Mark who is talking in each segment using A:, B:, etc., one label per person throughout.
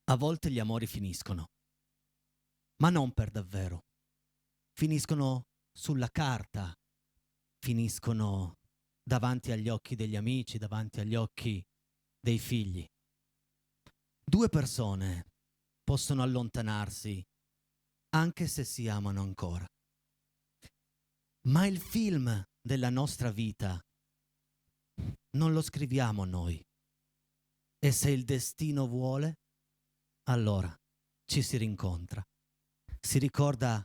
A: A volte gli amori finiscono, ma non per davvero. Finiscono sulla carta, finiscono davanti agli occhi degli amici, davanti agli occhi dei figli. Due persone possono allontanarsi anche se si amano ancora. Ma il film della nostra vita non lo scriviamo noi. E se il destino vuole, allora ci si rincontra. Si ricorda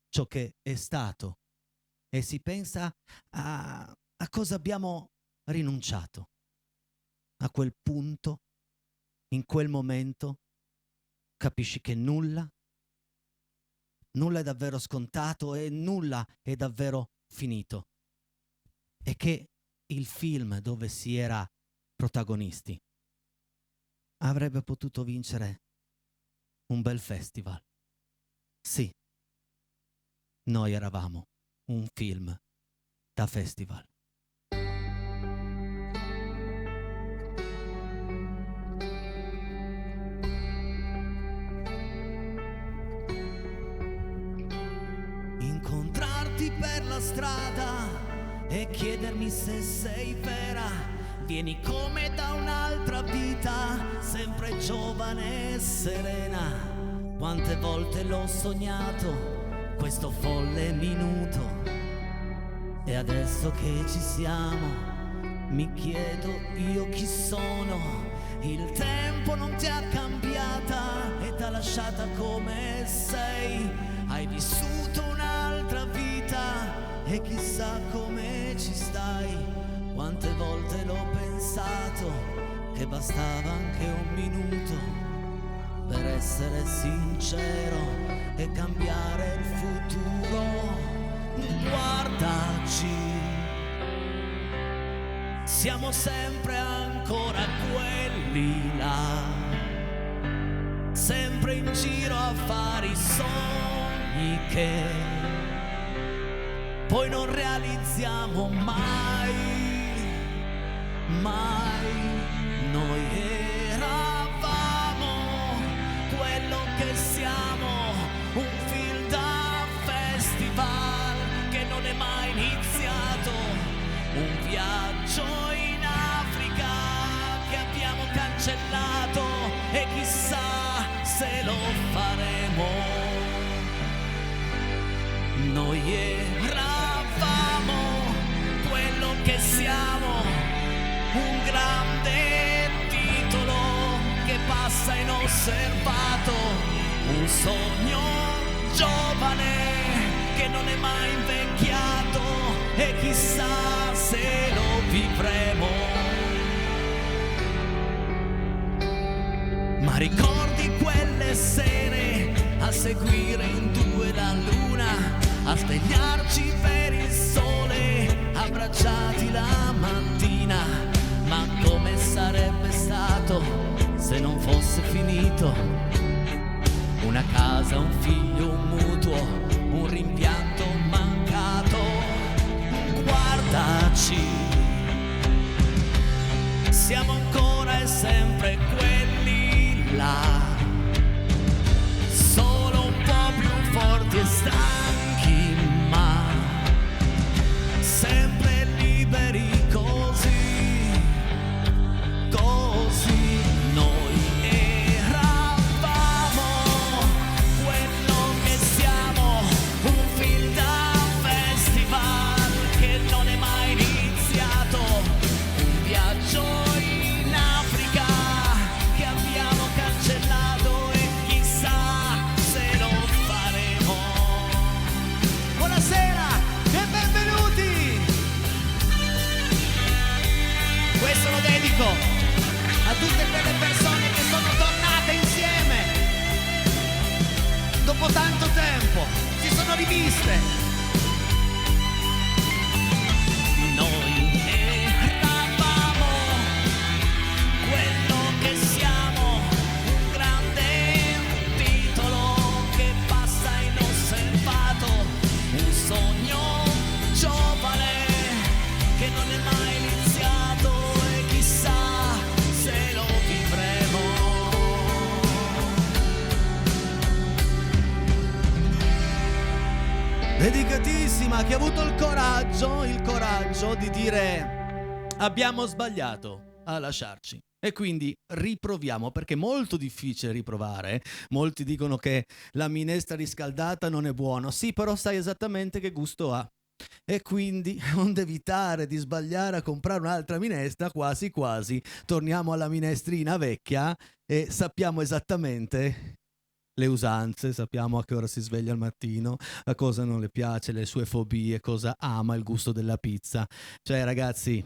A: ciò che è stato e si pensa a cosa abbiamo rinunciato. A quel punto, in quel momento, capisci che nulla è davvero scontato e nulla è davvero finito. E che il film dove si era protagonisti avrebbe potuto vincere un bel festival. Sì, noi eravamo un film da festival. Incontrarti per la strada e chiedermi se sei vera. Vieni come da un'altra vita, sempre giovane e serena. Quante volte l'ho sognato, questo folle minuto. E adesso che ci siamo, mi chiedo io chi sono. Il tempo non ti ha cambiata e t'ha lasciata come sei. Hai vissuto un'altra vita e chissà come ci stai. Quante volte l'ho pensato che bastava anche un minuto per essere sincero e cambiare il futuro. Guardaci, siamo sempre ancora quelli là, sempre in giro a fare i sogni che poi non realizziamo mai. Noi eravamo quello che siamo, un film da festival che non è mai iniziato, un viaggio in Africa che abbiamo cancellato e chissà se lo faremo. Noi eravamo quello che siamo, un grande titolo che passa inosservato, un sogno giovane che non è mai invecchiato e chissà se lo vivremo. Ma ricordi quelle sere a seguire in due la luna, a svegliarci per il sole, abbracciati la mattina. Ma come sarebbe stato se non fosse finito? Una casa, un figlio, un mutuo, un rimpianto mancato. Guardaci, siamo ancora e sempre quelli là, solo un po' più forti e stanchi, ma sempre liberi così. Noi eravamo quello che siamo, un film da festival che non è mai iniziato, un viaggio in Africa che abbiamo cancellato e chissà se lo faremo. Buonasera e benvenuti! Questo lo dedico a tutte quelle persone che sono tornate insieme dopo tanto tempo, si sono riviste. Noi eravamo quello che siamo, un grande titolo che passa inosservato, un sogno giovane che non è mai iniziato e chissà se lo vivremo. ma che ha avuto il coraggio di dire abbiamo sbagliato a lasciarci e quindi riproviamo, perché è molto difficile riprovare. Molti dicono che la minestra riscaldata non è buona, sì, però sai esattamente che gusto ha. E quindi, onde evitare di sbagliare a comprare un'altra minestra, quasi quasi torniamo alla minestrina vecchia e sappiamo esattamente le usanze, sappiamo a che ora si sveglia al mattino, a cosa non le piace, le sue fobie, cosa ama, il gusto della pizza. Cioè ragazzi,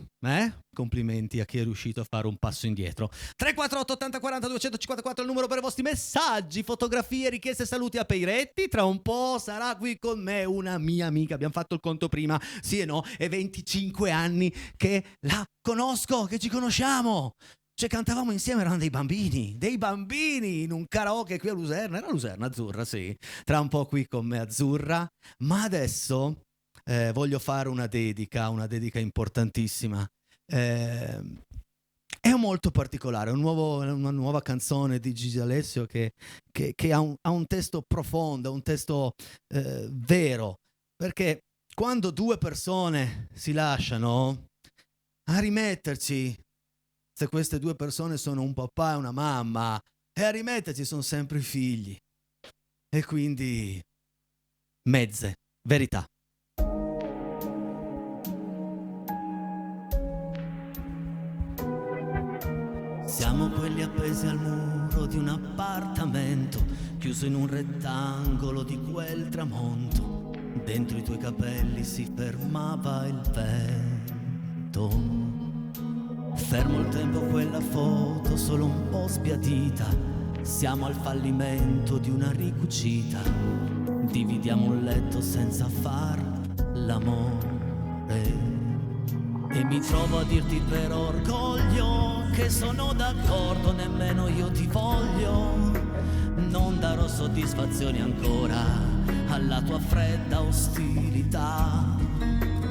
A: complimenti a chi è riuscito a fare un passo indietro. 348 80 40 254 il numero per i vostri messaggi, fotografie, richieste, saluti a Peiretti. Tra un po' sarà qui con me una mia amica, abbiamo fatto il conto prima, sì e no, è 25 anni che la conosco, che ci conosciamo. Cioè cantavamo insieme, erano dei bambini in un karaoke qui a Luserna, era Luserna, Azzurra, sì, tra un po' qui con me Azzurra, ma adesso voglio fare una dedica importantissima, è molto particolare, una nuova canzone di Gigi D'Alessio che ha un testo profondo, un testo vero, perché quando due persone si lasciano, a rimetterci, se queste due persone sono un papà e una mamma, e a rimetterci sono sempre i figli. E quindi mezze, verità. Siamo quelli appesi al muro di un appartamento, chiuso in un rettangolo di quel tramonto. Dentro i tuoi capelli si fermava il vento. Fermo il tempo, quella foto solo un po' sbiadita. Siamo al fallimento di una ricucita. Dividiamo un letto senza far l'amore. E mi trovo a dirti per orgoglio che sono d'accordo, nemmeno io ti voglio. Non darò soddisfazioni ancora alla tua fredda ostilità.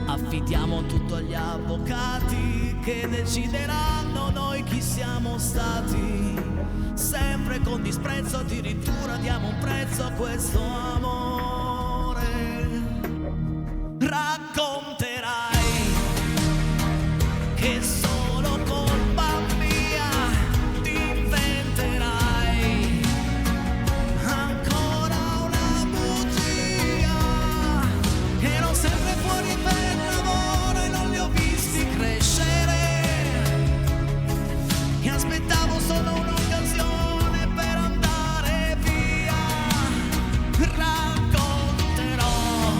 A: Affidiamo tutto agli avvocati che decideranno noi chi siamo stati. Sempre con disprezzo, addirittura diamo un prezzo a questo amore. Racconterai che solo colpa mia ti inventerai ancora una bugia. Ero sempre fuori per lavoro e non li ho visti crescere, e aspettavo solo un'occasione per andare via. Racconterò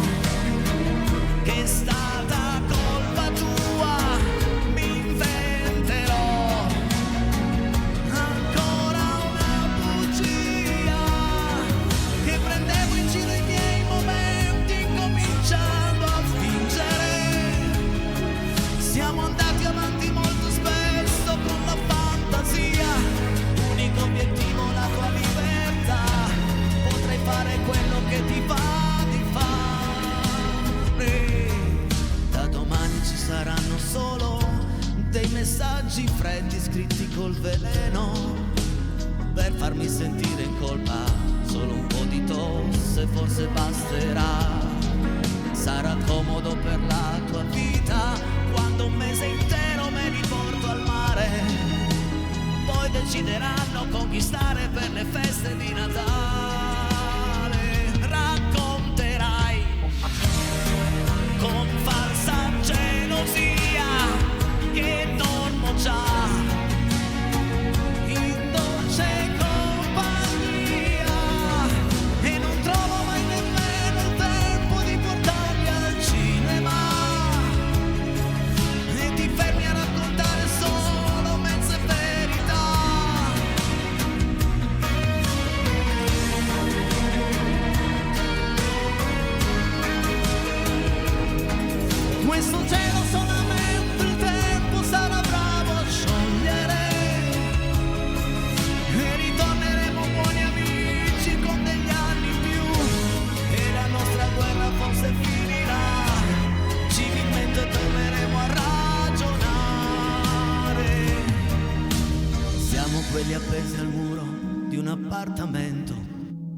A: che è stata colpa tua, mi inventerò ancora una bugia, che prendevo in giro i miei momenti cominciando a fingere. Siamo andati avanti molto spesso con la fantasia, unico obiettivo la tua libertà. Potrai fare quello che ti va di fare. Da domani ci saranno solo dei messaggi freddi scritti col veleno, per farmi sentire in colpa. Solo un po' di tosse forse basterà. Sarà comodo per la tua vita quando un mese intero me li porto al mare. Poi decideranno conquistare per le feste di Natale. Racconterai con falsa gelosia che dormo già in dolce compagnia, e non trovo mai nemmeno il tempo di portarli al cinema, e ti fermi a raccontare solo mezze verità. Questo cielo solamente il tempo sarà bravo a sciogliere, e ritorneremo buoni amici con degli anni in più, e la nostra guerra forse finirà, civilmente torneremo a ragionare. Siamo quelli appesi al muro di un appartamento,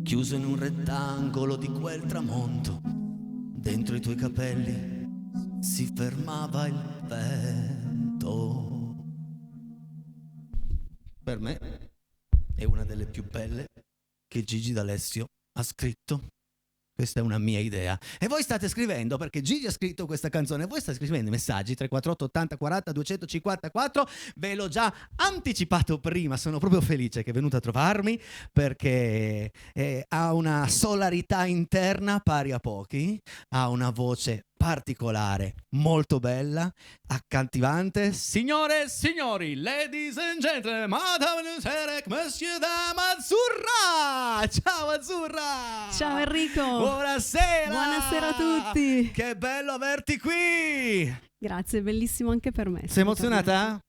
A: chiuso in un rettangolo di quel tramonto. dentro i tuoi capelli si fermava il vento. Per me è una delle più belle che Gigi D'Alessio ha scritto. Questa è una mia idea. E voi state scrivendo, perché Gigi ha scritto questa canzone, voi state scrivendo i messaggi 348 80 40 254. Ve l'ho già anticipato prima, sono proprio felice che è venuta a trovarmi, perché ha una solarità interna pari a pochi, ha una voce particolare, molto bella, accattivante. Signore e signori, ladies and gentlemen, Madame Serek, Monsieur Dame Azzurra! Ciao Azzurra!
B: Ciao Enrico!
A: Buonasera!
B: Buonasera a tutti!
A: Che bello averti qui!
B: Grazie, bellissimo anche per me.
A: Sei emozionata?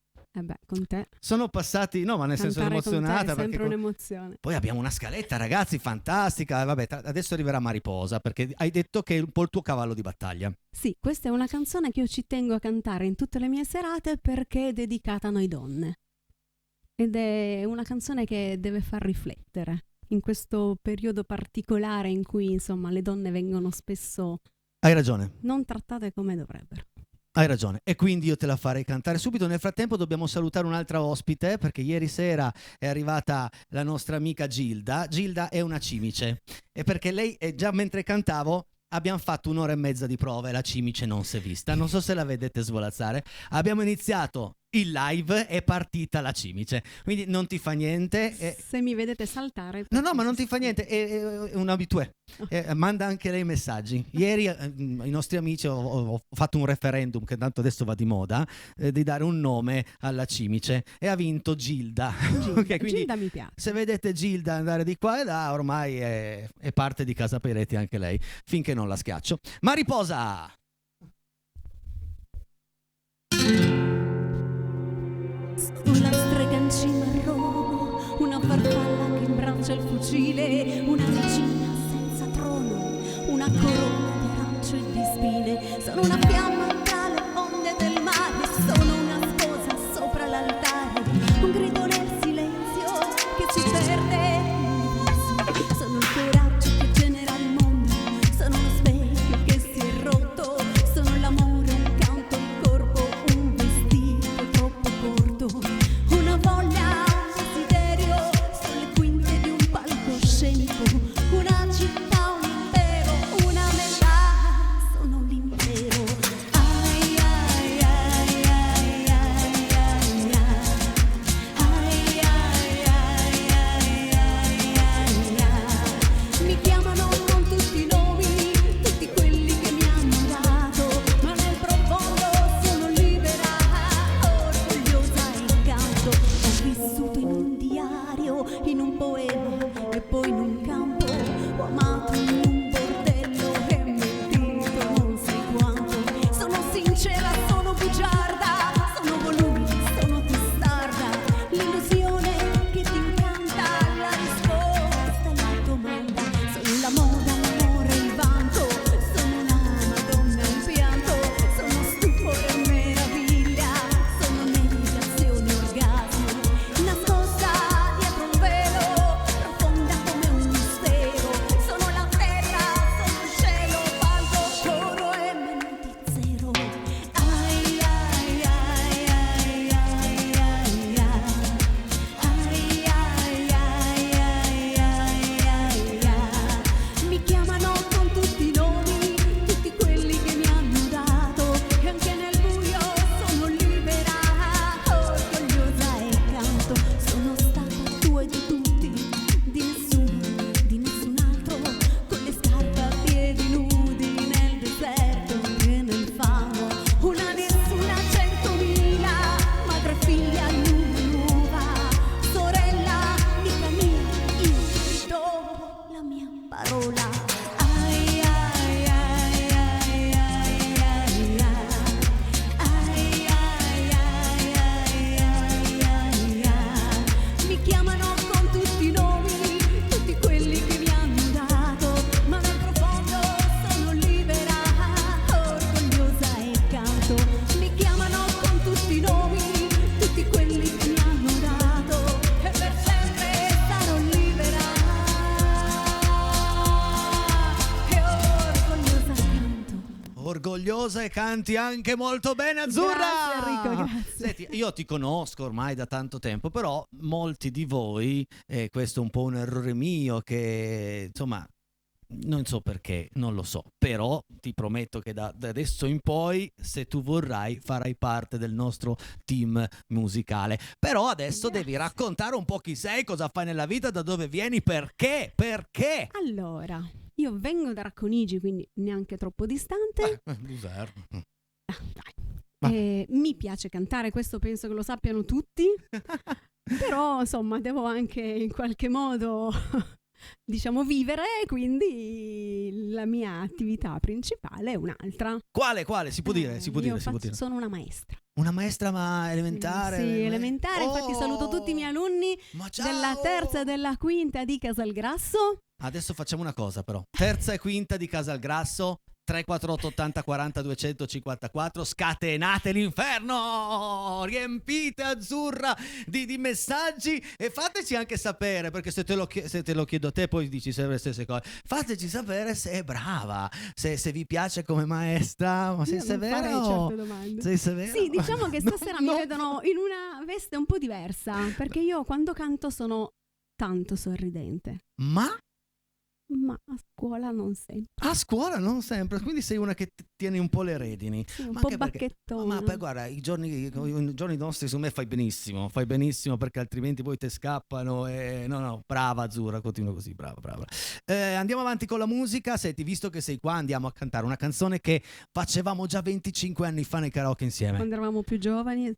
B: Con te.
A: Sono passati, no, ma nel senso emozionata.
B: È sempre un'emozione.
A: Poi abbiamo una scaletta, ragazzi, fantastica. Vabbè, adesso arriverà Mariposa, perché hai detto che è un po' il tuo cavallo di battaglia.
B: Sì, questa è una canzone che io ci tengo a cantare in tutte le mie serate perché è dedicata a noi donne. Ed è una canzone che deve far riflettere in questo periodo particolare in cui, insomma, le donne vengono spesso...
A: Hai ragione.
B: Non trattate come dovrebbero.
A: Hai ragione, e quindi io te la farei cantare subito. Nel frattempo dobbiamo salutare un'altra ospite, perché ieri sera è arrivata la nostra amica Gilda. Gilda è una cimice, e perché lei, già mentre cantavo, abbiamo fatto 1 ora e mezza di prova e la cimice non si è vista. Non so se la vedete svolazzare. Abbiamo iniziato il live, è partita la cimice, quindi non ti fa niente.
B: Se mi vedete saltare...
A: No, ma non ti fa niente, è un abitué. Manda anche lei messaggi. Ieri i nostri amici ho fatto un referendum, che tanto adesso va di moda, di dare un nome alla cimice, e ha vinto Gilda. Okay, quindi
B: Gilda mi piace.
A: Se vedete Gilda andare di qua e là, ormai è parte di Casa Peretti anche lei, finché non la schiaccio. Mariposa!
B: Sulla strega in cima al Romo, una farfalla che imbraccia il fucile, una regina senza trono, una corona di arance e di spine. Sono una fiamma tra le onde del mare, sono una sposa sopra l'altare, un grido nel silenzio che ci perde l'universo. Sono il coraggio che genera il mondo, sono uno specchio che si è rotto, sono l'amore, un canto, il corpo, un vestito troppo corto, una voglia, un desiderio, sono le quinte di un palcoscenico, una città, un impero, una metà, sono l'impero.
A: meravigliosa e canti anche molto bene, Azzurra.
B: Grazie Enrico, grazie.
A: Senti, io ti conosco ormai da tanto tempo, però molti di voi, questo è un po' un errore mio che insomma non so perché, non lo so, però ti prometto che da adesso in poi, se tu vorrai, farai parte del nostro team musicale. Però adesso devi raccontare un po' chi sei, cosa fai nella vita, da dove vieni, perché?
B: Allora, io vengo da Racconigi, quindi neanche troppo distante.
A: Dai.
B: Mi piace cantare, questo penso che lo sappiano tutti, però insomma devo anche in qualche modo diciamo vivere, quindi la mia attività principale è un'altra.
A: Quale? Si può dire?
B: Sono una maestra.
A: Una maestra ma elementare?
B: Sì, elementare, infatti saluto tutti i miei alunni della terza e della quinta di Casalgrasso.
A: Adesso facciamo una cosa però, terza e quinta di Casalgrasso, 348 80 40 254, scatenate l'inferno, riempite Azzurra di messaggi e fateci anche sapere, perché se te lo chiedo a te poi dici sempre le stesse cose, fateci sapere se è brava, se vi piace come maestra, ma sei severo?
B: Certe domande.
A: Sei severo?
B: Sì, diciamo che stasera mi vedono in una veste un po' diversa, perché io quando canto sono tanto sorridente. Ma a scuola non sempre.
A: A scuola non sempre, quindi sei una che tieni un po' le redini.
B: Sì, un po' bacchettona.
A: Ma poi guarda, i giorni nostri secondo me fai benissimo perché altrimenti poi te scappano e... No, brava Azzurra, continua così, brava. Andiamo avanti con la musica. Senti, visto che sei qua, andiamo a cantare una canzone che facevamo già 25 anni fa nei karaoke insieme.
B: Quando eravamo più giovani.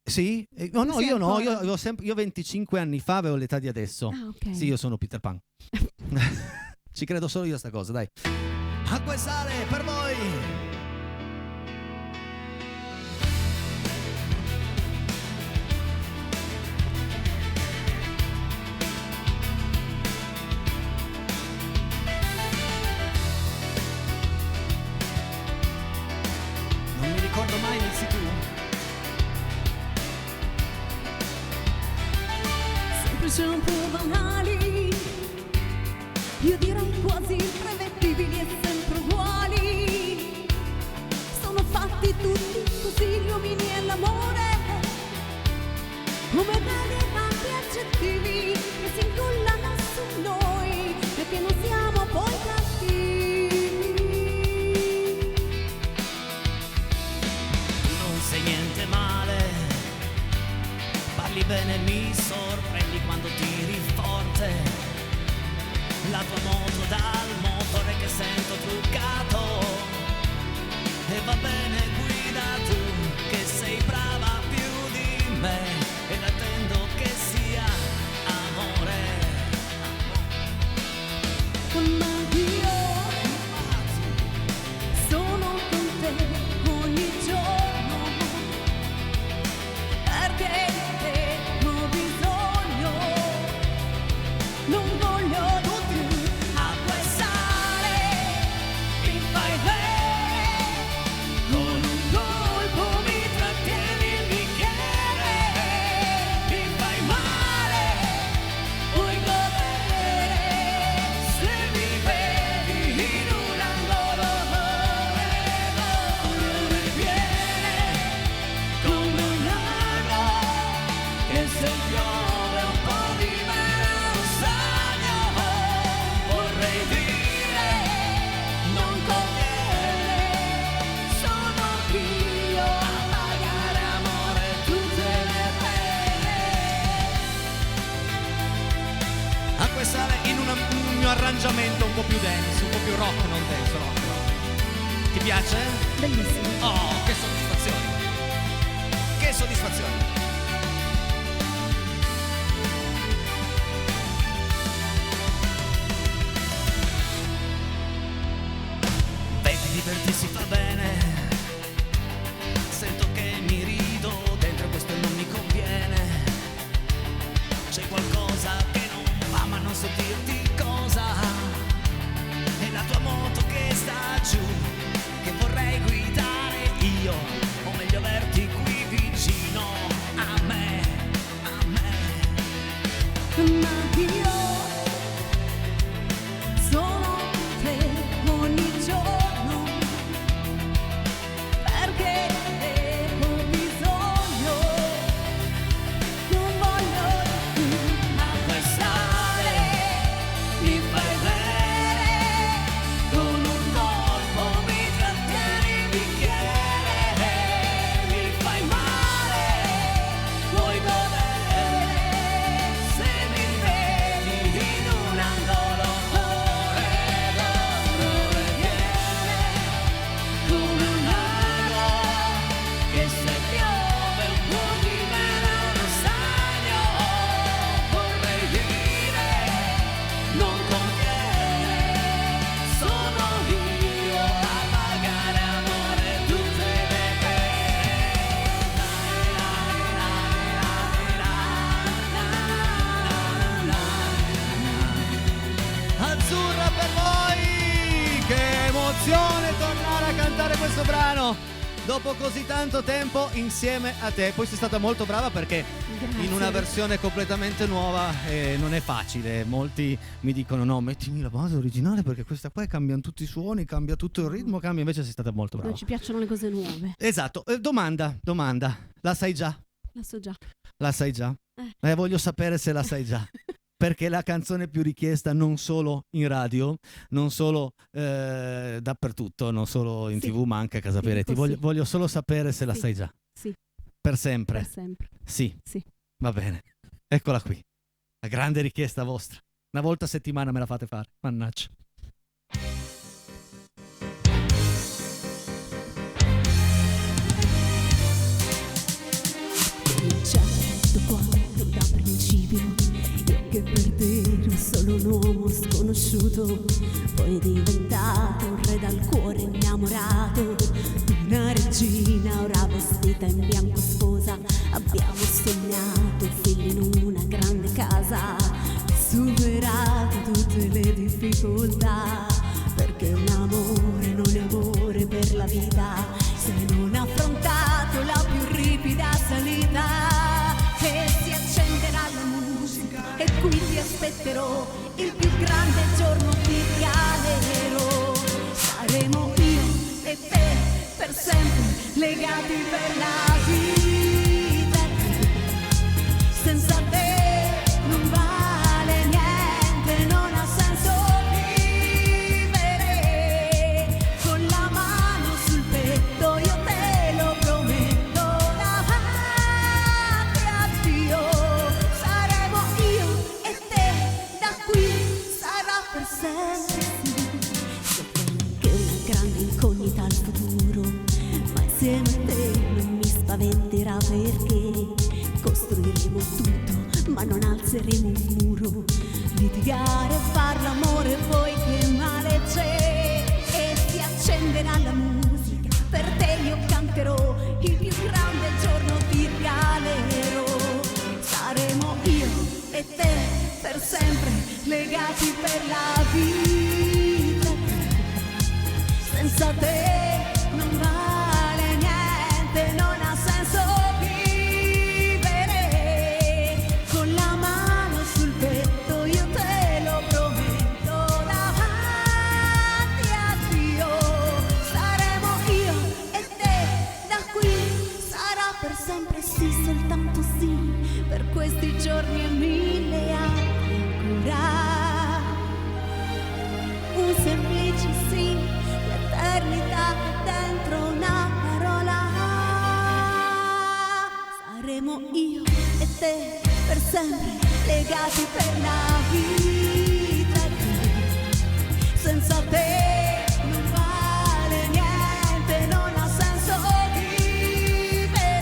A: Sì? Io 25 anni fa avevo l'età di adesso.
B: Ah, ok.
A: Sì, io sono Peter Pan. Ci credo solo io a sta cosa, dai. Acqua e sale per voi. Non mi ricordo mai, inizi tu.
B: Semplici un po' banali, io direi quasi imprevedibili e sempre uguali. Sono fatti tutti così gli uomini e l'amore, come degli tanti aggettivi che si incollano su noi e che non siamo poi cattivi.
A: Non sei niente male, parli bene, mi sorprendi quando tiri forte. La tua moto dal motore che sento truccato. E va bene, guida tu, che sei brava più di me. Ed attendo che sia amore.
B: Ma io sono con te ogni giorno, perché ho bisogno, non voglio acqua e sale, mi fai bene, con un colpo mi trattieni il bicchiere, mi fai male, puoi godere, se mi vedi in un angolo dove viene come un lago, che se piove un po' di me un sogno, vorrei dire non conviene, sono io a pagare amore tutte le pene.
A: Acqua e sale in un mio arrangiamento un po' più dance, un po' più rock, non dance, rock. Ti piace?
B: Bellissimo.
A: Oh, che soddisfazione! Che soddisfazione! Vedi, divertirsi fa bene. Sento che mi rido dentro, questo non mi conviene. C'è qualcosa che non va, ma non so dirti cosa. È la tua moto che sta giù, che vorrei guidare io, o meglio averti qui vicino. cantare questo brano dopo così tanto tempo insieme a te. Poi sei stata molto brava perché
B: Grazie.
A: in una versione completamente nuova non è facile. Molti mi dicono no, mettimi la base originale perché questa qua cambiano tutti i suoni, cambia tutto il ritmo, cambia. Invece sei stata molto brava.
B: Noi ci piacciono le cose nuove.
A: Esatto. Domanda, la sai già?
B: La so già.
A: La sai già? Voglio sapere se la sai già. Perché è la canzone più richiesta non solo in radio, non solo dappertutto, non solo in TV, ma anche a Casa Peretti. Voglio solo sapere se la sai già.
B: Sì.
A: Per sempre.
B: Per sempre.
A: Sì.
B: Sì.
A: Va bene. Eccola qui. La grande richiesta vostra. Una volta a settimana me la fate fare. Mannaggia.
B: Certo quanto da principio io che per te ero solo un uomo sconosciuto, poi è diventato un re dal cuore innamorato, una regina ora vestita in bianco sposa. Abbiamo sognato figli in una grande casa, superato tutte le difficoltà, perché un amore non è amore per la vita se non affrontato la più ripida salita. E si accenderà la musica e qui ti aspetterò, il più grande giorno ti regalerò. Saremo io e te per sempre legati per la vita. Senza te non vale niente, non ha senso vivere. Con la mano sul petto io te lo prometto, davanti a Dio saremo io e te, da qui sarà per sempre. So che è una grande incognita al futuro, ma insieme a te non mi spaventerà, perché costruiremo tutto ma non alzeremo un muro. Litigare, far l'amore, poi che male c'è? E si accenderà la musica, per te io canterò, il più grande giorno ti regalerò. Saremo io e te per sempre legati per la vita. Senza te non vale niente, non ha senso vivere. Con la mano sul petto io te lo prometto, davanti a Dio saremo io e te, da qui sarà per sempre, sì, soltanto sì, per questi giorni e mille anni ancora. Un semplice sì, l'eternità è dentro una parola. Saremo io e te per sempre legati per la vita. Senza te non vale niente, non ha senso vivere.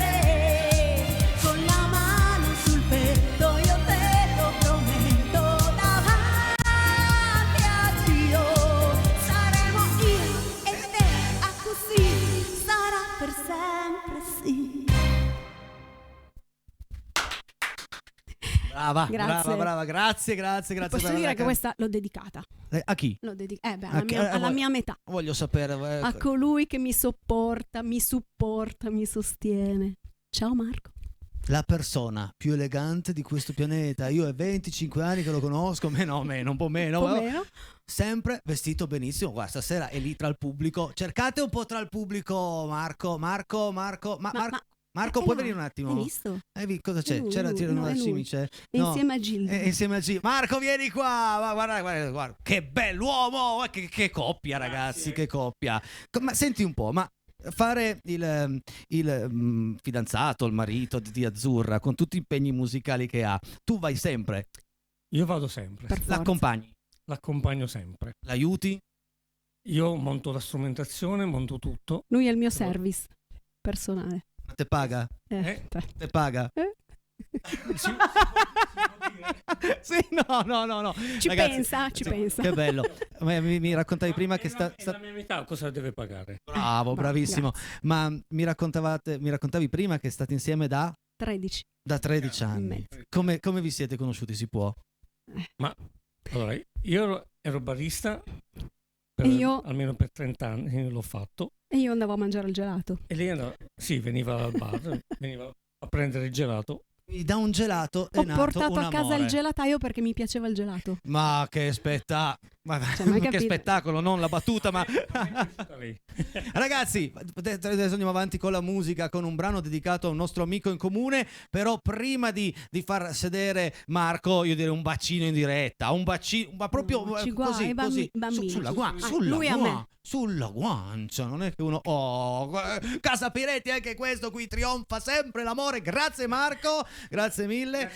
B: Con la mano sul petto io te lo prometto, davanti a Dio saremo io e te, a così sarà per sempre, sì.
A: Brava,
B: Grazie.
A: brava, grazie.
B: Posso
A: per
B: dire
A: la
B: che questa l'ho dedicata.
A: a chi?
B: Alla mia metà.
A: Voglio sapere.
B: A colui che mi sopporta, mi supporta, mi sostiene. Ciao Marco.
A: La persona più elegante di questo pianeta. Io è 25 anni che lo conosco, un po' meno.
B: Un po' meno.
A: Sempre vestito benissimo. Guarda, stasera è lì tra il pubblico. Cercate un po' tra il pubblico Marco. Marco, puoi venire un attimo?
B: Hai visto?
A: Cosa c'è? C'era una cimice?
B: Insieme a Gilda.
A: Insieme a Gilda. Marco, vieni qua. Guarda. Che bell'uomo. Che coppia, ragazzi. Che coppia. Ma senti un po', ma fare il fidanzato, il marito di Azzurra, con tutti gli impegni musicali che ha, tu vai sempre?
C: Io vado sempre.
A: L'accompagni?
C: L'accompagno sempre.
A: L'aiuti?
C: Io monto la strumentazione, monto tutto.
B: Lui è il mio service personale.
A: Ma te paga? Te paga? Sì, no.
B: Ci
A: Ragazzi,
B: pensa.
A: Che bello. Mi raccontavi prima che
C: la mia metà cosa deve pagare?
A: Bravo, bravissimo. Ma mi raccontavi prima che state insieme da
B: 13.
A: Da 13 anni. Come vi siete conosciuti, si può?
C: Ma allora, io ero barista almeno per 30 anni l'ho fatto.
B: E io andavo a mangiare il gelato.
C: E lei veniva al bar, veniva a prendere il gelato.
A: Da un gelato è
B: Ho
A: nato
B: portato
A: un
B: a casa
A: amore.
B: il gelataio perché mi piaceva il gelato.
A: Ma che
B: mai
A: che
B: capito?
A: spettacolo, non la battuta, ma
C: Lei.
A: ragazzi, adesso andiamo avanti con la musica, con un brano dedicato a un nostro amico in comune. Però prima di far sedere Marco, io direi un bacino in diretta, un bacino, ma proprio
B: No, ci
A: così,
B: guai,
A: così
B: bambini.
A: sulla guancia,
B: Lui a me.
A: sulla guancia. Non è che uno Casa Piretti, anche questo qui trionfa sempre l'amore. Grazie Marco, grazie mille.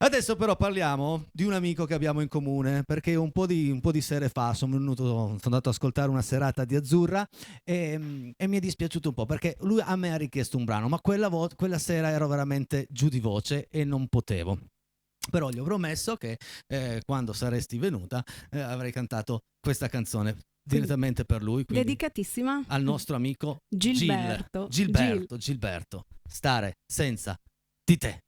A: Adesso però parliamo di un amico che abbiamo in comune, perché un po' di sere fa sono andato ad ascoltare una serata di Azzurra e mi è dispiaciuto un po', perché lui a me ha richiesto un brano, ma quella sera ero veramente giù di voce e non potevo. Però gli ho promesso che quando saresti venuta avrei cantato questa canzone direttamente per lui, quindi
B: Dedicatissima
A: al nostro amico
B: Gilberto.
A: Gilberto, Stare senza di te.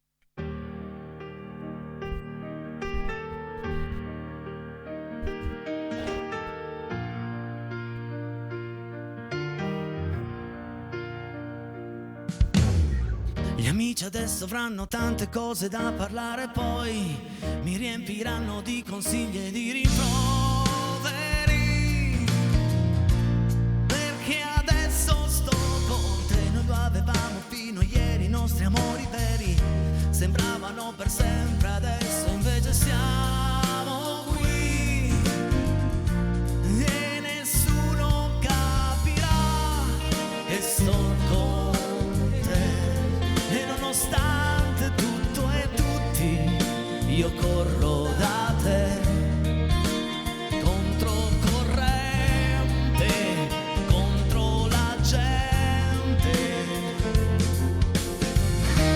A: Gli amici adesso avranno tante cose da parlare, poi mi riempiranno di consigli e di rimproveri, perché adesso sto con te. Noi lo avevamo fino a ieri, i nostri amori veri sembravano per sempre, adesso invece siamo qui e nessuno capirà che sto con te. E nonostante tutto e tutti, io corro da te, controcorrente, contro la gente.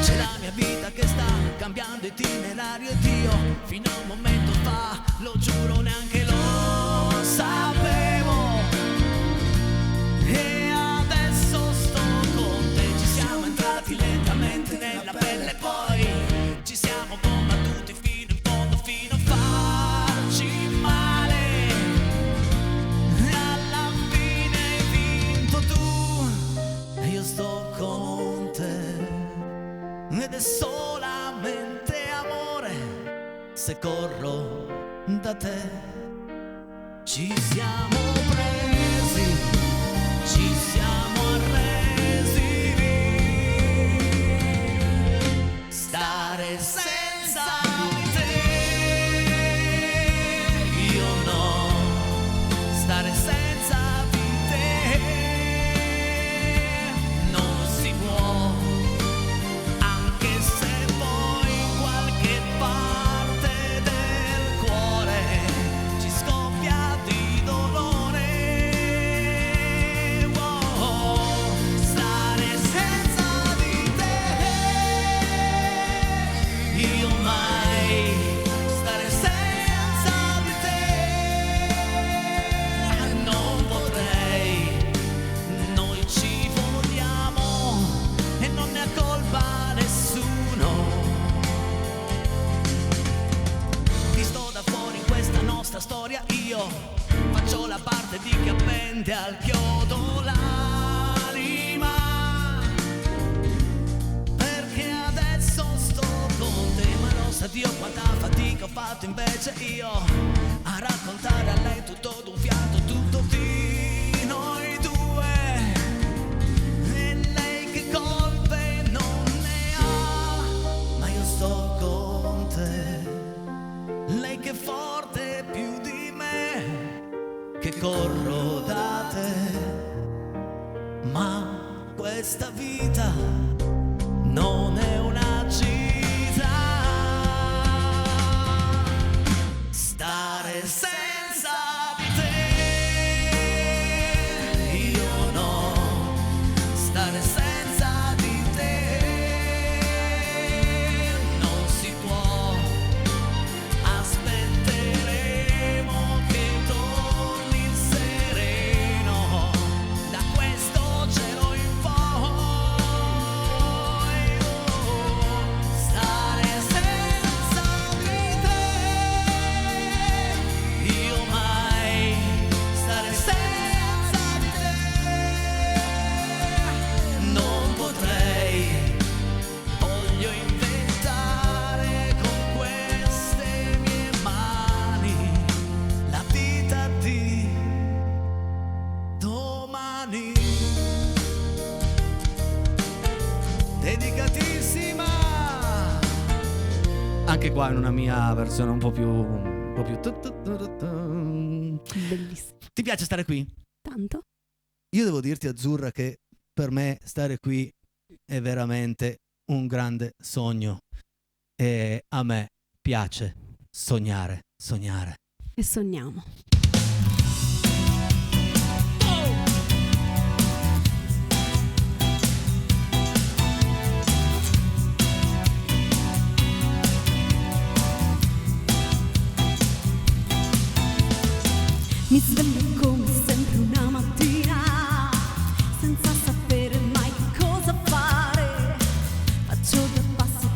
A: C'è la mia vita che sta cambiando itinerario ed io fino a un momento fa, lo giuro, neanche lo sapevo. E adesso sto con te, ci siamo entrati lentamente nella pelle, poi ci siamo combattuti fino in fondo, fino a farci male. E alla fine hai vinto tu e io sto con te, ed è solamente amore se corro da te. Ci siamo presi, ci siamo arresi, stare senza di te. Io no, stare senza di te non si può, anche se poi in qualche parte del cuore ci scoppia di dolore. Wow, stare senza di te, io mai stare senza di te non potrei. Noi ci vogliamo e non ne ha colpa nessuno. Ti sto da fuori in questa nostra storia, io faccio la parte di chi appende al chiodo l'anima, perché adesso sto con te. Ma lo sa Dio quanta fatica ho fatto invece io a raccontare a lei tutto d'un fiato, tutto di noi due. E lei che colpe non ne ha, ma io sto con te. Lei che è forte più di me, che corro da te. Ma questa vita non è una gita, stare senza di te. Io no, stare senza di te non si può. Aspetteremo che torni il sereno. Anche qua in una mia versione un po' più
B: Bellissimo.
A: Ti piace stare qui?
B: Tanto?
A: Io devo dirti, Azzurra, che per me stare qui è veramente un grande sogno e a me piace sognare.
B: E sogniamo. Mi sveglio come sempre una mattina, senza sapere mai cosa fare. Faccio 2 passi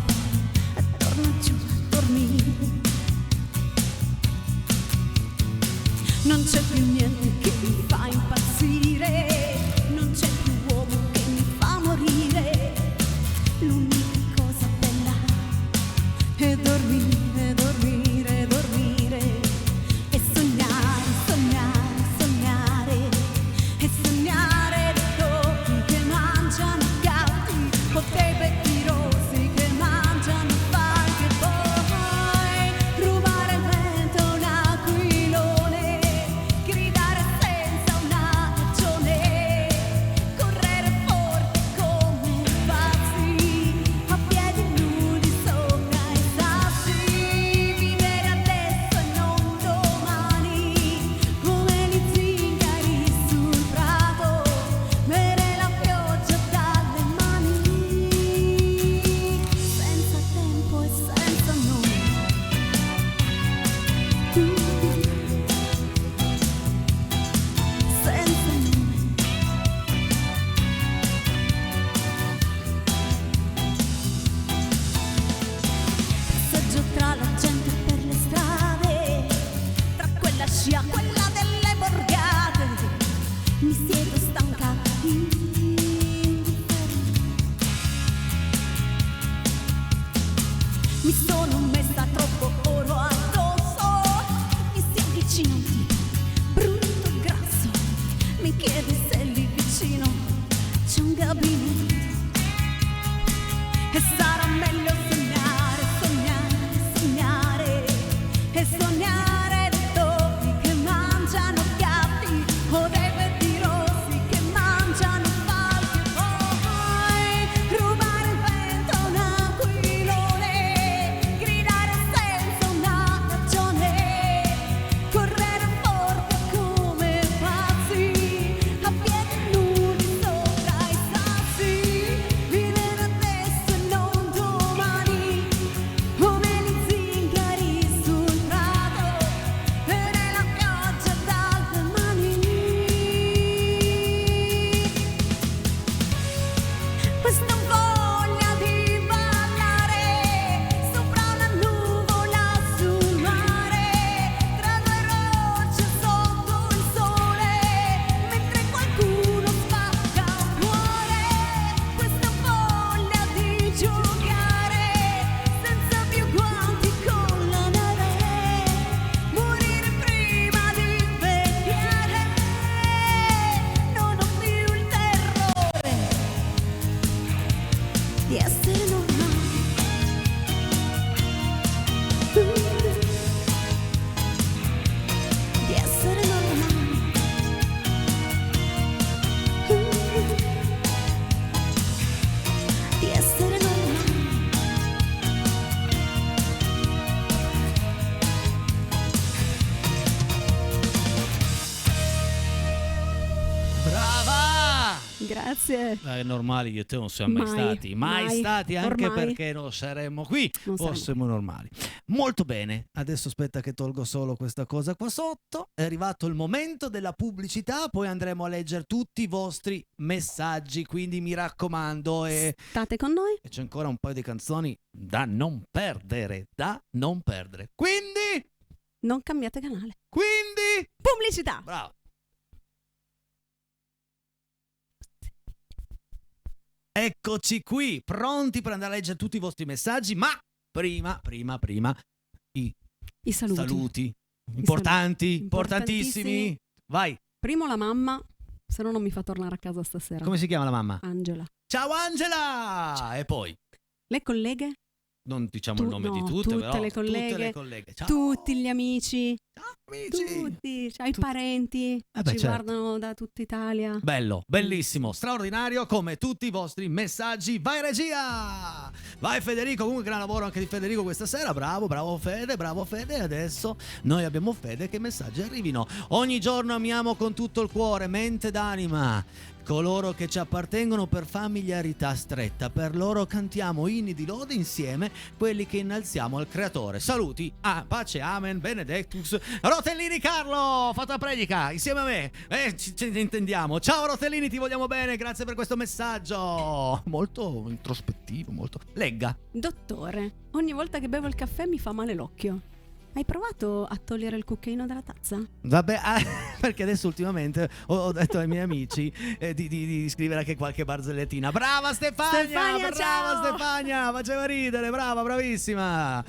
B: e torno giù a dormire. Non c'è più niente che mi fa impazzire, non c'è più uomo che mi fa morire. L'unica cosa bella è dormire, dormire, dormire e sognare, sognare, sognare e sognare di topi che mangiano gatti o dei becchi rossi che mangiano falche. Poi rubare il vento a un aquilone, gridare senza una ragione, correre forte come pazzi a piedi nudi sopra i sassi, vivere adesso e non domani come gli zingari sul prato, bere la pioggia dalle mani, senza tempo e senza nome. Senza nome. Passeggio tra la gente per le strade, tra quella scia, quella delle borgate. Mi siedo stanca, indifferente. Mi sono messa troppo oro addosso, mi si avvicina un tipo brutto e grasso, mi chiede se lì vicino c'è un gabinetto. E sarà meglio sognare, sognare, sognare e sognare di topi che mangiano gatti o dei petti rossi che mangiano falchi. Poi rubare il vento a un aquilone, gridare senza una ragione, correre forte come pazzi a piedi nudi sopra i sassi, vivere adesso e non domani come gli zingari sul prato, bere la pioggia dalle mani. Questa voglia di ballare sopra una nuvola sul mare, tra 2 rocce sotto il sole, mentre qualcuno spacca un cuore. Questa voglia di giocare senza più guanti con la neve, morire prima di invecchiare. Non ho più il terrore di essere normale. Di essere normale. Di essere normale.
A: Brava!
B: Grazie.
A: Normali io e te non siamo mai
B: Mai,
A: stati,
B: mai,
A: stati, anche
B: ormai.
A: perché non saremmo qui,
B: Non saremmo.
A: fossimo normali. Molto bene, adesso aspetta che tolgo solo questa cosa qua sotto. È arrivato il momento della pubblicità, poi andremo a leggere tutti i vostri messaggi, quindi mi raccomando, e
B: State con noi?
A: c'è ancora un paio di canzoni da non perdere, Quindi,
B: Non cambiate canale. Pubblicità.
A: bravo. Eccoci qui, pronti per andare a leggere tutti i vostri messaggi, ma prima
B: I saluti.
A: saluti importanti, importantissimi. Vai,
B: Primo la mamma, se no non mi fa tornare a casa stasera.
A: come si chiama la mamma?
B: Angela.
A: Ciao Angela! E poi?
B: Le colleghe
A: non diciamo il nome di tutte,
B: tutte
A: però
B: le colleghe,
A: tutte le colleghe. Ciao.
B: tutti gli amici,
A: Ciao amici.
B: tutti, cioè, i parenti che ci
A: certo.
B: guardano da tutta Italia.
A: Bello, bellissimo, straordinario come tutti i vostri messaggi. Vai regia! Vai Federico, comunque gran lavoro anche di Federico questa sera. Bravo Fede. Adesso noi abbiamo fede che i messaggi arrivino. Ogni giorno amiamo con tutto il cuore, mente ed anima coloro che ci appartengono per familiarità stretta. Per loro cantiamo inni di lode insieme, quelli che innalziamo al creatore. Saluti, pace, amen, benedictus. Rotellini Carlo, fatta predica insieme a me, ci intendiamo. Ciao Rotellini, ti vogliamo bene, grazie per questo messaggio molto introspettivo, molto... Legga.
B: Dottore, ogni volta che bevo il caffè mi fa male l'occhio. Hai provato a togliere il cucchiaino dalla tazza?
A: Vabbè, perché adesso ultimamente ho detto ai miei amici di scrivere anche qualche barzellettina. Brava Stefania,
B: ciao!
A: Stefania, faceva ridere, brava, bravissima.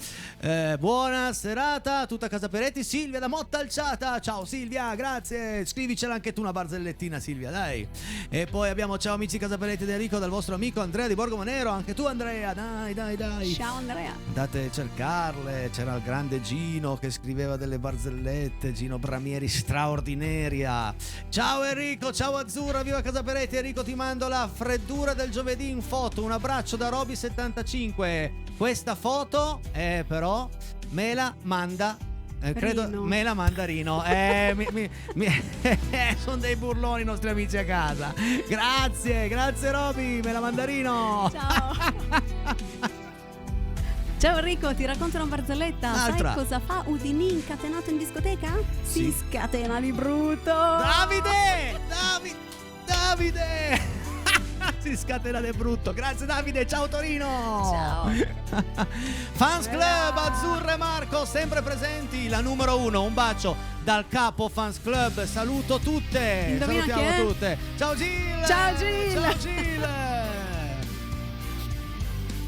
A: Buona serata, tutta Casa Peretti. Silvia da Motta Alciata, ciao Silvia, grazie. Scrivicela anche tu una barzellettina, Silvia, dai. E poi abbiamo ciao amici Casa Peretti ed Enrico dal vostro amico Andrea di Borgo Manero. Anche tu Andrea, dai.
B: Ciao Andrea.
A: Andate a cercarle, c'era il grande Gino che scriveva delle barzellette, Gino Bramieri straordinaria. Ciao Enrico, ciao Azzurra, viva Casa Peretti. Enrico, ti mando la freddura del giovedì in foto, un abbraccio da Roby75. Questa foto però me la manda credo
B: Rino.
A: me la manda Rino. Sono dei burloni i nostri amici a casa. Grazie Roby, me la manda Rino.
B: Ciao. Ciao Enrico, ti racconto una barzelletta.
A: Altra.
B: Sai cosa fa Udinì incatenato in discoteca?
A: Sì.
B: Si scatena di brutto.
A: Davide! Si scatena di brutto. Grazie Davide, ciao Torino.
B: Ciao.
A: Fans Club, Azzurra e Marco sempre presenti, la numero 1. Un bacio dal capo Fans Club. Saluto tutte.
B: Indovina
A: Salutiamo
B: chi è?
A: tutte. Ciao Gil.
B: Ciao, Gil.
A: Ciao Gil.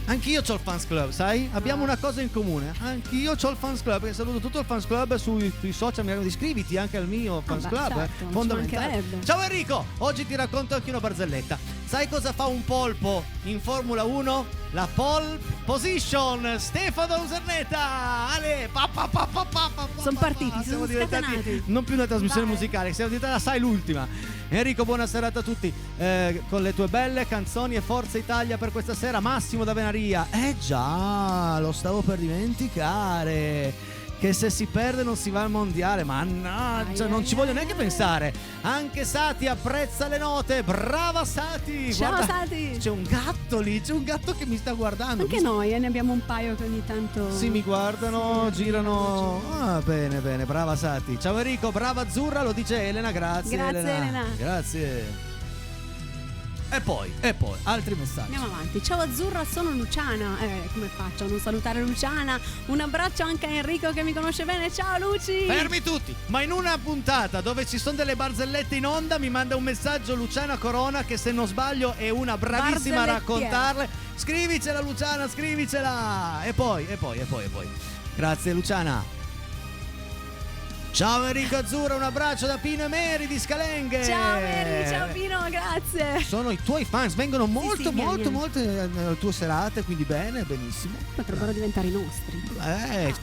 A: Anch'io c'ho il Fans Club, sai? Abbiamo una cosa in comune. Anch'io c'ho il Fans Club. E saluto tutto il Fans Club sui social. Mi raccomando, iscriviti anche al mio Fans
B: beh,
A: Club.
B: certo, ci
A: Fondamentale.
B: mancherebbe.
A: Ciao Enrico, oggi ti racconto anche una barzelletta. Sai cosa fa un polpo in Formula 1? La pole position. Stefano Usernetta. Ale,
B: Sono partiti,
A: siamo
B: sono
A: diventati
B: scatenati.
A: non più una trasmissione
B: Vai.
A: musicale, siamo diventati, sai, l'ultima. Enrico, buona serata a tutti, con le tue belle canzoni e Forza Italia per questa sera. Massimo da Venaria. Già, lo stavo per dimenticare. Che se si perde non si va al mondiale. Mannaggia, non ci voglio neanche pensare. Anche Sati apprezza le note. Brava Sati.
B: Ciao
A: Guarda,
B: Sati.
A: c'è un gatto lì, c'è un gatto che mi sta guardando.
B: Anche noi ne abbiamo un paio che ogni tanto
A: Sì, mi guardano, girano. Bene, brava Sati. Ciao Enrico, brava Azzurra, lo dice Elena, grazie
B: Elena.
A: Grazie. E poi, altri messaggi.
B: Andiamo avanti. Ciao Azzurra, sono Luciana. Come faccio a non salutare Luciana? Un abbraccio anche a Enrico che mi conosce bene. Ciao Luci.
A: Fermi tutti, ma in una puntata dove ci sono delle barzellette in onda mi manda un messaggio Luciana Corona che se non sbaglio è una bravissima a raccontarle. Scrivicela Luciana, scrivicela. E poi. Grazie Luciana. Ciao Enrico Azzurra, un abbraccio da Pino e Mary di Scalenghe.
B: Ciao Mary, ciao Pino, grazie.
A: Sono i tuoi fans, vengono molto
B: miei.
A: alle tue serate, quindi benissimo.
B: Potrebbero diventare i nostri.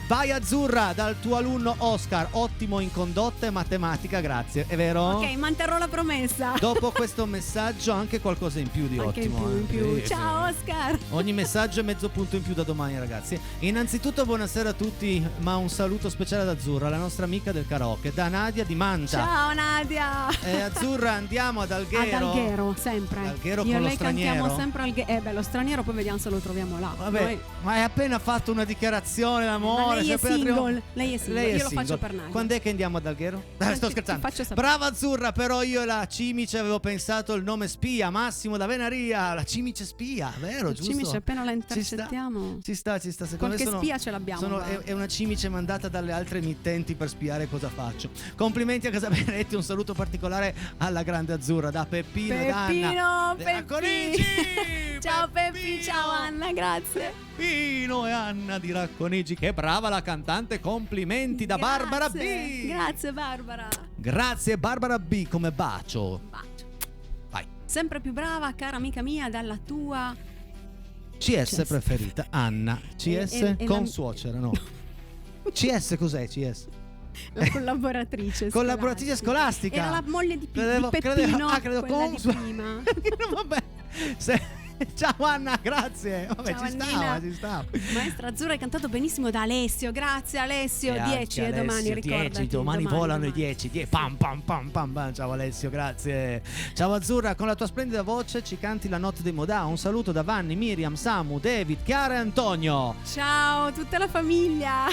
A: Vai Azzurra dal tuo alunno Oscar, ottimo in condotta e matematica, grazie, è vero?
B: Ok, manterrò la promessa.
A: Dopo questo messaggio anche qualcosa in più di
B: Anche
A: ottimo.
B: in più.
A: Sì,
B: Ciao
A: sì.
B: Oscar.
A: Ogni messaggio è mezzo punto in più da domani, ragazzi. Innanzitutto buonasera a tutti, ma un saluto speciale ad Azzurra, la nostra amica del karaoke, da Nadia di Manta.
B: Ciao Nadia.
A: Azzurra, andiamo ad Alghero.
B: Ad Alghero, sempre.
A: Alghero
B: Io
A: con
B: e
A: lo
B: lei
A: straniero.
B: cantiamo sempre Alghero. Lo straniero poi vediamo se lo troviamo là.
A: Vabbè,
B: Noi-
A: ma hai appena fatto una dichiarazione d'amore.
B: Ma lei
A: sei
B: è
A: appena
B: single, lei è single, io lo
A: single.
B: faccio per Nadia.
A: Quando è che andiamo ad Alghero? Sto
B: ti
A: scherzando.
B: faccio sapere.
A: Brava Azzurra, però io e la Cimice avevo pensato il nome spia, Massimo da Venaria, la Cimice spia, vero, giusto?
B: Cimice, appena la
A: Ci
B: intercettiamo.
A: sta, secondo
B: Qualche
A: me
B: spia ce l'abbiamo, va.
A: è una cimice mandata dalle altre emittenti per spiare cosa faccio. Complimenti a Casa Benedetti, un saluto particolare alla grande Azzurra da Peppino ed Anna.
B: Peppi. Ciao Peppi, ciao Anna, grazie.
A: Pino e Anna di Racconigi, che brava la cantante, complimenti da Barbara B.
B: Grazie Barbara.
A: Grazie Barbara B, come bacio.
B: Bacio.
A: Vai.
B: Sempre più brava, cara amica mia, dalla tua
D: CS preferita, Anna. CS
B: e
D: con
B: la-
D: suocera, no. CS cos'è CS?
B: La collaboratrice
D: Collaboratrice scolastica.
B: Era la moglie di
D: Credevo-
B: Peppino,
D: credevo
B: quella di
D: con-
B: prima.
D: Vabbè. Ciao Anna, grazie. Vabbè,
B: Ciao,
D: ci
B: Annina.
D: stava.
B: Maestra Azzurra hai cantato benissimo da Alessio, grazie Alessio.
D: Grazie,
B: 10
D: Alessio,
B: domani,
D: 10,
B: ricordati.
D: domani volano i 10. Pam pam pam pam pam. Ciao Alessio, grazie. Ciao Azzurra, con la tua splendida voce ci canti la notte dei Modà. Un saluto da Vanni, Miriam, Samu, David, Chiara e Antonio.
B: Ciao tutta la famiglia.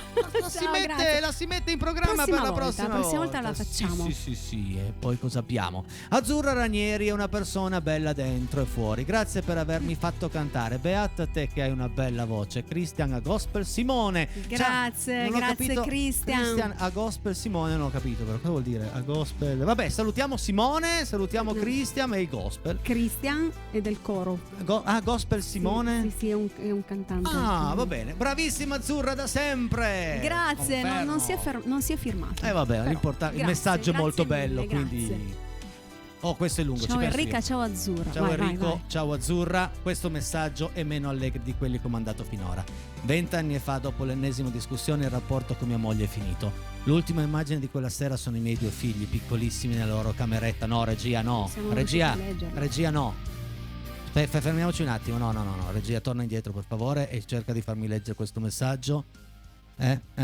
D: La si mette in programma per la prossima
B: volta la facciamo.
D: Sì. E poi cosa abbiamo? Azzurra Ranieri è una persona bella dentro e fuori. Grazie per avermi fatto cantare. Beata te che hai una bella voce. Cristian a Gospel Simone.
B: Grazie,
D: non ho
B: grazie
D: capito.
B: Cristian.
D: Cristian a Gospel Simone, non ho capito però cosa vuol dire a Gospel. Vabbè, salutiamo Simone, salutiamo Cristian e il Gospel.
B: Cristian e del coro.
D: Gospel Simone.
B: Sì, è un cantante.
D: Ah, va bene. Bravissima Azzurra da sempre.
B: Grazie,
D: Confermo.
B: non si è firmato.
D: Vabbè,
B: Però,
D: l'importante, il
B: grazie,
D: messaggio è
B: grazie
D: molto
B: mille,
D: bello,
B: grazie.
D: quindi questo è lungo.
B: Ciao
D: ci penso
B: Enrica,
D: io.
B: ciao Azzurra.
D: Ciao
B: Vai,
D: Enrico,
B: vai.
D: ciao Azzurra. Questo messaggio è meno allegro di quelli che ho mandato finora. 20 anni fa, dopo l'ennesima discussione, il rapporto con mia moglie è finito. L'ultima immagine di quella sera sono i miei 2 figli piccolissimi nella loro cameretta. No, regia, no.
B: Siamo
D: Regia,
B: riusciti a leggerlo.
D: regia, no. Fermiamoci un attimo. No. Regia, torna indietro per favore e cerca di farmi leggere questo messaggio.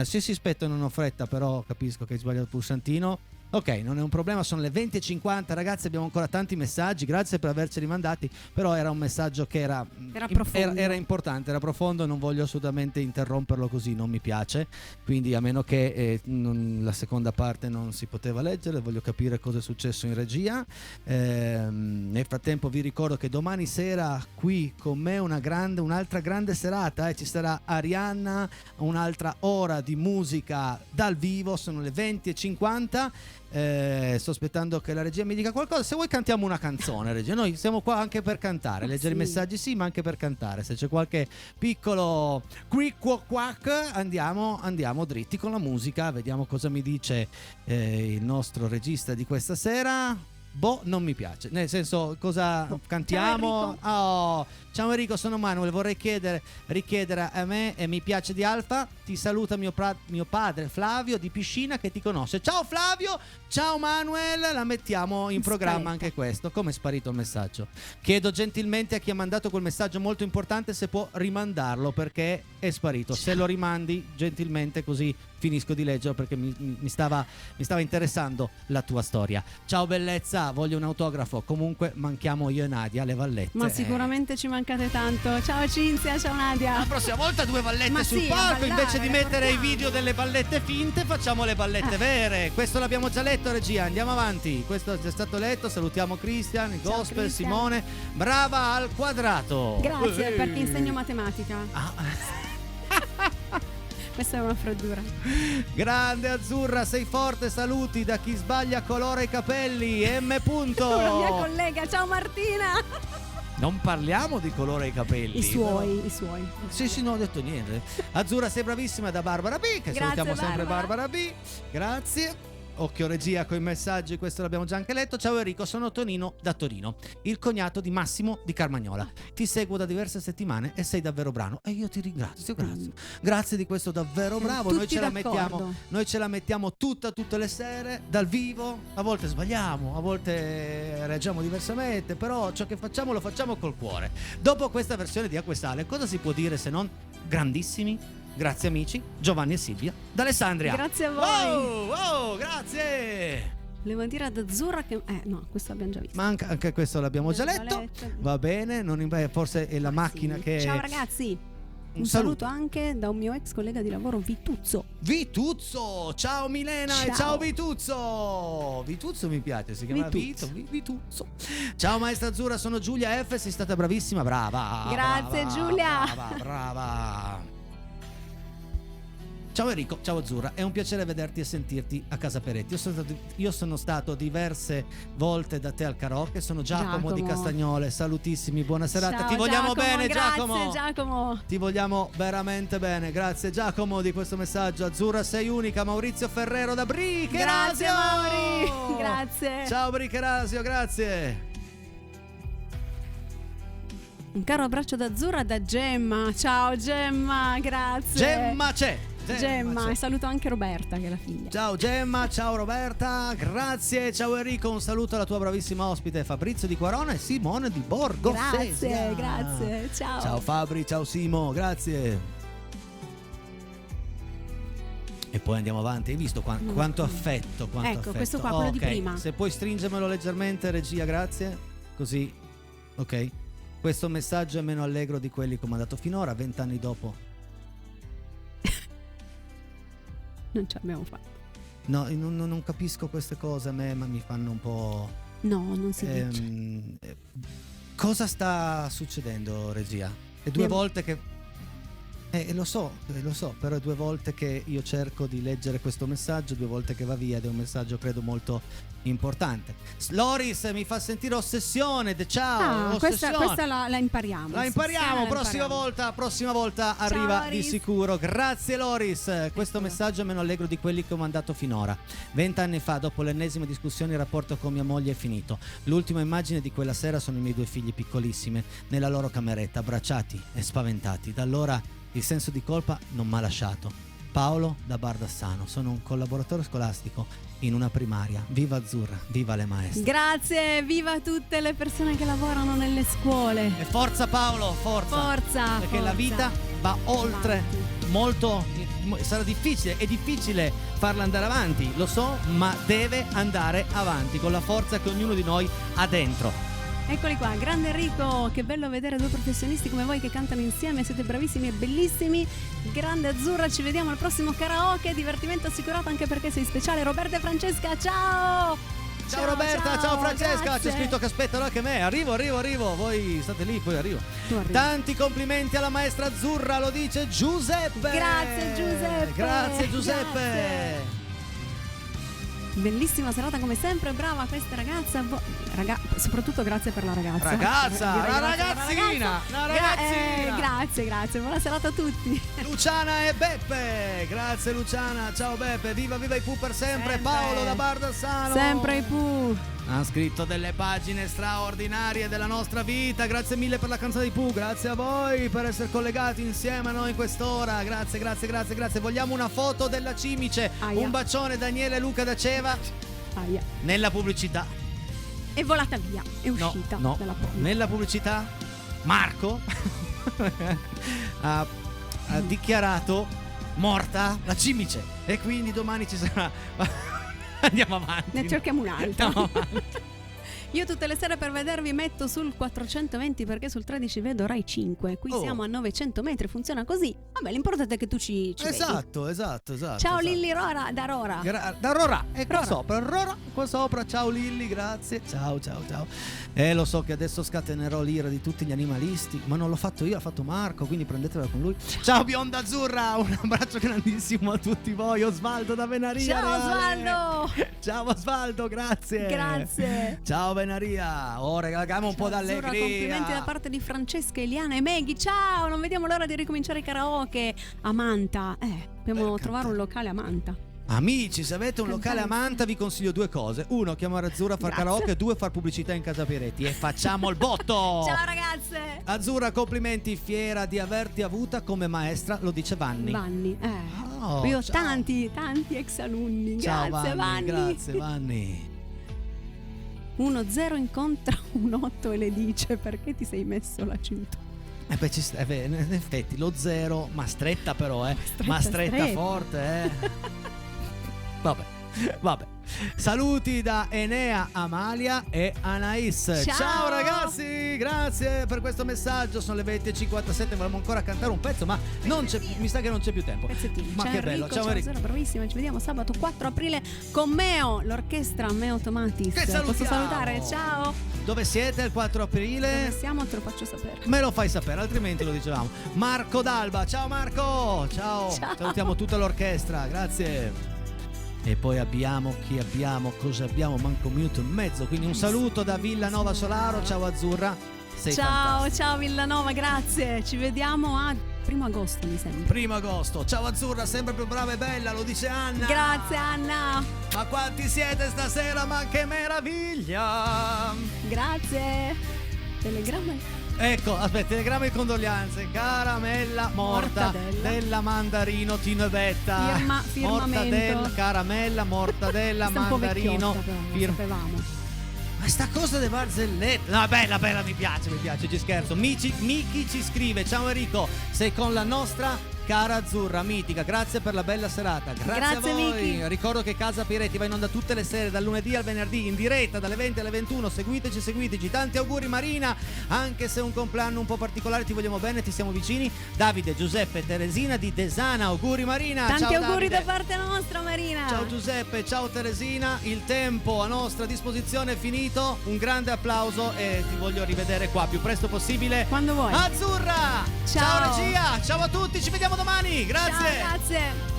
D: Sì, aspetta, non ho fretta, però capisco che hai sbagliato il pulsantino. Ok, non è un problema, sono le 20:50, ragazzi, abbiamo ancora tanti messaggi, grazie per averceli mandati, però era un messaggio che era
B: profondo.
D: era importante, era profondo, non voglio assolutamente interromperlo così, non mi piace, quindi a meno che la seconda parte non si poteva leggere, voglio capire cosa è successo in regia. Nel frattempo vi ricordo che domani sera qui con me un'altra grande serata, ci sarà Arianna, un'altra ora di musica dal vivo, sono le 20:50. Sto aspettando che la regia mi dica qualcosa. Se vuoi cantiamo una canzone, regia, noi siamo qua anche per cantare, leggere i messaggi sì, ma anche per cantare. Se c'è qualche piccolo quack andiamo dritti con la musica, vediamo cosa mi dice il nostro regista di questa sera. Non mi piace, nel senso, cosa cantiamo? Ciao Enrico, sono Manuel, vorrei richiedere a me e mi piace di Alfa. Ti saluta mio padre Flavio di Piscina che ti conosce. Ciao Flavio, ciao Manuel, la mettiamo in programma anche questo. Come è sparito il messaggio? Chiedo gentilmente a chi ha mandato quel messaggio molto importante se può rimandarlo perché è sparito. Se lo rimandi gentilmente, così finisco di leggerlo perché mi stava interessando la tua storia. Ciao bellezza, voglio un autografo. Comunque manchiamo io e Nadia, le vallette.
B: Ma sicuramente ci mancate tanto. Ciao Cinzia, ciao Nadia.
D: La prossima volta 2 vallette sul
B: sì,
D: palco,
B: a ballare,
D: invece di mettere i
B: portiamo.
D: video delle vallette finte facciamo le vallette vere. Questo l'abbiamo già letto, regia, andiamo avanti. Questo è già stato letto, salutiamo Cristian, il
B: Ciao,
D: Gospel,
B: Cristian.
D: Simone, brava al quadrato.
B: Grazie perché insegno matematica. Questa è una freddura.
D: Grande Azzurra, sei forte, saluti da chi sbaglia colora i capelli. M.
B: La mia collega, ciao Martina.
D: Non parliamo di colore ai capelli.
B: I suoi.
D: Sì, non ho detto niente. Azzurra, sei bravissima, da Barbara B, che
B: Grazie,
D: salutiamo sempre
B: Barbara.
D: Barbara B. Grazie. Occhio regia con i messaggi, questo l'abbiamo già anche letto. Ciao Enrico, sono Tonino da Torino, il cognato di Massimo di Carmagnola. Ti seguo da diverse settimane e sei davvero bravo. E io ti ringrazio, grazie di questo davvero bravo. Noi ce la mettiamo tutte le sere dal vivo. A volte sbagliamo, a volte reagiamo diversamente, però ciò che facciamo lo facciamo col cuore. Dopo questa versione di Acquestale, cosa si può dire se non grandissimi? Grazie amici, Giovanni e Silvia d'Alessandria.
B: Grazie a voi.
D: Wow, grazie.
B: Volevo dire ad Azzurra che no, questo l'abbiamo già visto.
D: Ma anche questo l'abbiamo già letto. Va bene, forse è la macchina che...
B: Ciao ragazzi. Un saluto anche da un mio ex collega di lavoro, Vituzzo.
D: Ciao Milena e ciao Vituzzo. Vituzzo mi piace, si chiama Vituzzo. Ciao maestra Azzurra, sono Giulia F, sei stata bravissima, brava.
B: Grazie Giulia.
D: Brava. Ciao Enrico, ciao Azzurra, è un piacere vederti e sentirti a Casa Peretti. Io sono stato diverse volte da te al karaoke, sono Giacomo di Castagnole, salutissimi, buona serata.
B: Ciao,
D: ti vogliamo bene
B: grazie, Giacomo.
D: Ti vogliamo veramente bene, grazie Giacomo di questo messaggio. Azzurra sei unica, Maurizio Ferrero da Bricherasio.
B: Grazie Mauri, grazie.
D: Ciao Bricherasio, grazie.
B: Un caro abbraccio da Azzurra, da Gemma. Ciao Gemma, grazie.
D: Gemma c'è.
B: Gemma, e saluto anche Roberta che è la figlia.
D: Ciao Gemma, ciao Roberta, grazie, ciao Enrico, un saluto alla tua bravissima ospite Fabrizio di Quarona e Simone di Borgo Sesia.
B: Grazie, ciao.
D: Ciao Fabri, ciao Simo, grazie. E poi andiamo avanti, hai visto quanto affetto, quanto
B: ecco,
D: affetto.
B: questo qua, quello di prima.
D: Se puoi stringermelo leggermente, regia, grazie. Così, ok. Questo messaggio è meno allegro di quelli che ho mandato finora, 20 anni dopo.
B: Non ce l'abbiamo fatta.
D: No, non capisco queste cose, a me ma mi fanno un po'...
B: No, non si dice.
D: Cosa sta succedendo, regia? È due volte che... lo so, però è 2 volte che io cerco di leggere questo messaggio, 2 volte che va via ed è un messaggio credo molto importante. Loris mi fa sentire ossessione, ciao, ossessione.
B: Questa la impariamo.
D: La impariamo, prossima volta arriva
B: Loris.
D: di sicuro. Grazie Loris, questo messaggio è meno allegro di quelli che ho mandato finora. 20 anni fa, dopo l'ennesima discussione, il rapporto con mia moglie è finito. L'ultima immagine di quella sera sono i miei 2 figli piccolissimi nella loro cameretta, abbracciati e spaventati. Da allora il senso di colpa non m'ha lasciato. Paolo da Bardassano, sono un collaboratore scolastico in una primaria. Viva Azzurra, viva le maestre.
B: Grazie, viva tutte le persone che lavorano nelle scuole.
D: E forza Paolo, forza. Perché la vita va oltre, molto, sarà difficile, è difficile farla andare avanti, lo so, ma deve andare avanti con la forza che ognuno di noi ha dentro.
B: Eccoli qua, grande Enrico, che bello vedere 2 professionisti come voi che cantano insieme, siete bravissimi e bellissimi. Grande Azzurra, ci vediamo al prossimo karaoke, divertimento assicurato anche perché sei speciale. Roberta e Francesca, ciao!
D: Ciao Roberta, ciao Francesca,
B: grazie.
D: c'è scritto che aspettano anche me, arrivo, voi state lì, poi arrivo.
B: Tu arrivi.
D: Tanti complimenti alla maestra Azzurra, lo dice Giuseppe.
B: Grazie Giuseppe.
D: Grazie Giuseppe.
B: Grazie. Bellissima serata come sempre, brava questa ragazza. Soprattutto grazie per la ragazza.
D: Una ragazzina.
B: Grazie, buona serata a tutti.
D: Luciana e Beppe, grazie Luciana, ciao Beppe, viva i Pooh per sempre. Paolo da Bardassano.
B: Sempre i Pooh.
D: Ha scritto delle pagine straordinarie della nostra vita, grazie mille per la canzone di Pooh, grazie a voi per essere collegati insieme a noi in quest'ora, grazie. Vogliamo una foto della cimice.
B: Aia.
D: Un bacione Daniele e Luca da Ceva.
B: Aia.
D: Nella pubblicità.
B: È volata via, è uscita
D: no.
B: dalla porta.
D: Nella pubblicità Marco ha dichiarato morta la cimice e quindi domani ci sarà. Andiamo avanti.
B: Ne cerchiamo un altro.
D: Andiamo avanti.
B: Io tutte le sere per vedervi metto sul 420 perché sul 13 vedo Rai 5. Qui siamo a 900 metri, funziona così. Vabbè, l'importante è che tu ci
D: Esatto.
B: vedi.
D: Ciao
B: Ciao Lilli Rora, da Rora.
D: Da Rora, e qua sopra, ciao Lilli, grazie. Ciao. Lo so che adesso scatenerò l'ira di tutti gli animalisti, ma non l'ho fatto io, l'ha fatto Marco, quindi prendetela con lui. Ciao Bionda Azzurra, un abbraccio grandissimo a tutti voi. Osvaldo da Venaria.
B: Ciao Osvaldo.
D: Ciao Osvaldo, grazie. Ciao Venaria. Regaliamo un po' d'allegria.
B: Azzurra, complimenti da parte di Francesca, Eliana e Maggie. Ciao, non vediamo l'ora di ricominciare i karaoke a Manta. Dobbiamo trovare un locale a Manta.
D: Amici, se avete un locale a Manta vi consiglio 2 cose: 1, chiamare Azzurra a far karaoke, 2, far pubblicità in Casa Peretti e facciamo il botto.
B: Ciao ragazze.
D: Azzurra, complimenti, fiera di averti avuta come maestra, lo dice Vanni.
B: Io ho
D: ciao.
B: tanti ex alunni.
D: Ciao
B: Grazie Vanni.
D: Grazie Vanni.
B: 1-0 incontra un 8 e le dice: perché ti sei messo la cintura?
D: In effetti lo 0, ma stretta però, stretta forte, Vabbè. Saluti da Enea, Amalia e Anais. Ciao ragazzi, grazie per questo messaggio. Sono le 20:57, volevamo ancora cantare un pezzo, ma mi sa che non c'è più tempo.
B: Pezzettini.
D: Ma
B: ciao
D: che bello,
B: Enrico,
D: ciao Enrico.
B: Bravissima, ci vediamo sabato 4 aprile con Meo, l'orchestra Meo Tomatis.
D: Che salutiamo.
B: Posso salutare? Ciao.
D: Dove siete il 4 aprile?
B: Dove siamo? Te lo faccio sapere.
D: Me lo fai sapere, altrimenti lo dicevamo. Marco D'Alba, ciao Marco. Ciao. Salutiamo tutta l'orchestra, grazie. E poi cosa abbiamo? Manco un minuto e mezzo. Quindi un saluto da Villanova Solaro. Ciao Azzurra. Sei fantastica.
B: Ciao Villanova, grazie. Ci vediamo a 1 agosto, mi sembra.
D: 1 agosto. Ciao Azzurra, sempre più brava e bella, lo dice Anna.
B: Grazie Anna.
D: Ma quanti siete stasera? Ma che meraviglia.
B: Grazie. Telegramma.
D: Ecco, aspetta, telegramma di condoglianze. Caramella morta
B: Mortadella.
D: della Mandarino, Tino e Betta.
B: Firmamento.
D: Mortadella, caramella, mortadella,
B: Questa è un po'
D: mandarino.
B: vecchiotta, però, non
D: Firma.
B: sapevamo.
D: Ma sta cosa delle barzellette. No, bella, mi piace, ci scherzo. Miki ci scrive: ciao Enrico, sei con la nostra cara azzurra mitica, grazie per la bella serata. Grazie a
B: Grazie,
D: voi.
B: Miki.
D: Ricordo che Casa Piretti va in onda tutte le sere, dal lunedì al venerdì, in diretta dalle 20 alle 21. Seguiteci. Tanti auguri Marina, anche se è un compleanno un po' particolare, ti vogliamo bene, ti siamo vicini. Davide, Giuseppe, Teresina di Desana, auguri Marina.
B: Tanti
D: Ciao,
B: auguri
D: Davide.
B: da parte nostra, Marina.
D: Ciao Giuseppe, ciao Teresina, il tempo a nostra disposizione è finito, un grande applauso e ti voglio rivedere qua più presto possibile.
B: Quando vuoi.
D: Azzurra!
B: Ciao.
D: Ciao regia, ciao a tutti, ci vediamo domani, grazie!
B: Ciao, grazie.